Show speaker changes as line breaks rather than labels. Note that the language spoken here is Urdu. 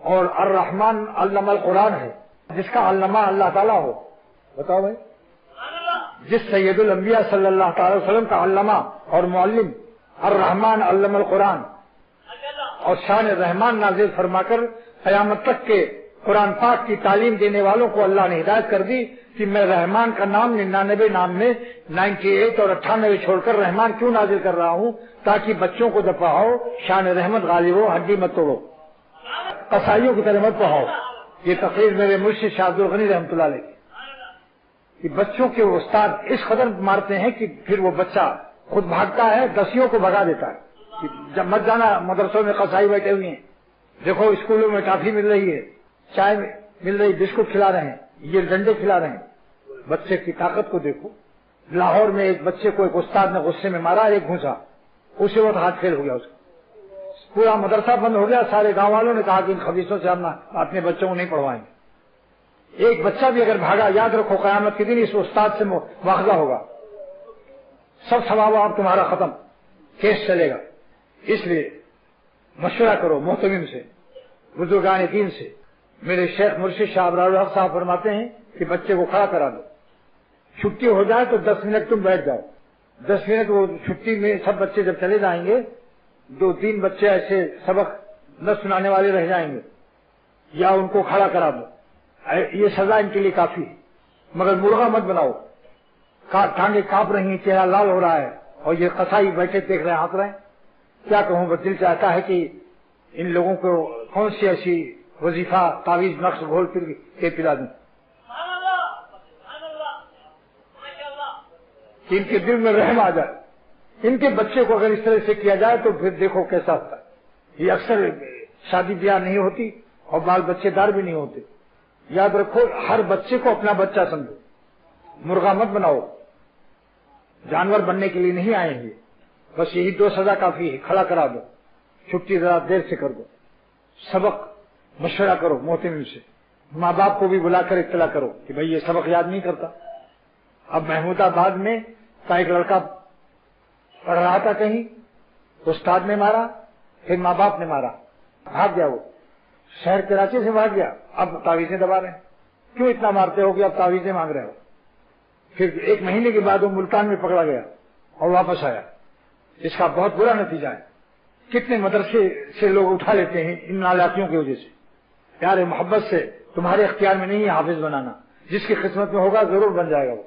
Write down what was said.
اور الرحمن علم القرآن ہے، جس کا علامہ اللہ تعالیٰ ہو. بتاؤ بھائی، جس سید الانبیاء صلی اللہ تعالی وسلم کا علامہ اور معلم الرحمن علم القرآن اور شان رحمان نازل فرما کر قیامت تک کے قرآن پاک کی تعلیم دینے والوں کو اللہ نے ہدایت کر دی کہ میں رحمان کا نام 99 نام میں 98 اور 98 چھوڑ کر رحمان کیوں نازل کر رہا ہوں، تاکہ بچوں کو جب پڑھاؤ شان رحمت غالب ہو، ہڈی مت توڑو، قصائیوں کی طرح مت پڑھاؤ. یہ تقریر میرے مرشد شاہ عبد الغنی رحمۃ اللہ علیہ کہ بچوں کے استاد اس قدر مارتے ہیں کہ پھر وہ بچہ خود بھاگتا ہے، دسیوں کو بھگا دیتا ہے. جب مت جانا، مدرسوں میں قصائی بیٹھے ہوئے ہیں، دیکھو اسکولوں میں ٹافی مل رہی ہے، چائے مل رہی، بسکٹ کھلا رہے ہیں، یہ ڈنڈے کھلا رہے ہیں. بچے کی طاقت کو دیکھو. لاہور میں ایک بچے کو ایک استاد نے غصے میں مارا، ایک گھونسا، اسی وقت ہاتھ پھیل ہو گیا اس کا. پورا مدرسہ بند ہو گیا. سارے گاؤں والوں نے کہا کہ ان خبیثوں سے ہم اپنے بچوں کو نہیں پڑھوائیں گے. ایک بچہ بھی اگر بھاگا، یاد رکھو قیامت کے دن اس استاد سے مواخذہ ہوگا، سب ثواب آپ تمہارا ختم، کیس چلے گا. اس لیے مشورہ کرو محتمم سے، بزرگان دین سے. میرے شیخ مرشد شاہ ابرار الحق صاحب فرماتے ہیں کہ بچے کو کھڑا کرا دو، چھٹی ہو جائے تو 10 منٹ تم بیٹھ جاؤ. 10 منٹ وہ چھٹی میں سب بچے جب چلے جائیں گے، 2-3 بچے ایسے سبق نہ سنانے والے رہ جائیں گے، یا ان کو کھڑا کرا دو. یہ سزا ان کے لیے کافی ہے. مگر مرغا مت بناؤ. ٹانگیں کانپ رہی ہیں، چہرہ لال ہو رہا ہے، اور یہ قصائی بیٹھے دیکھ رہے ہیں، ہنس رہے ہیں. کیا کہوں، بس دل چاہتا ہے کہ ان لوگوں کو کون سی ایسی وظیفہ تعویذ نقش گھول پھر کے پلا دوں کہ ان کے دل میں رحم آ جائے. ان کے بچے کو اگر اس طرح سے کیا جائے تو پھر دیکھو کیسا ہوتا ہے. یہ اکثر شادی بیاہ نہیں ہوتی اور بال بچے دار بھی نہیں ہوتے. یاد رکھو، ہر بچے کو اپنا بچہ سمجھو. مرغا مت بناؤ. جانور بننے کے لیے نہیں آئیں گے. بس یہی 2 سزا کافی ہے. کھڑا کرا دو، چھٹی ذرا دیر سے کر دو، سبق مشورہ کرو محتمم سے. ماں باپ کو بھی بلا کر اطلاع کرو کہ بھئی یہ سبق یاد نہیں کرتا. اب محمود آباد میں کا ایک لڑکا پڑھ رہا تھا کہیں، استاد نے مارا، پھر ماں باپ نے مارا، بھاگ گیا. وہ شہر کراچی سے بھاگ گیا. اب تعویذیں دبا رہے ہیں. کیوں اتنا مارتے ہو کہ اب تعویذیں مانگ رہے ہو؟ پھر 1 مہینے کے بعد وہ ملتان میں پکڑا گیا اور واپس آیا. اس کا بہت برا نتیجہ ہے. کتنے مدرسے سے لوگ اٹھا لیتے ہیں ان نالاکیوں کی وجہ سے. پیار محبت سے تمہارے اختیار میں نہیں ہے حافظ بنانا. جس کی قسمت میں ہوگا ضرور بن جائے گا وہ.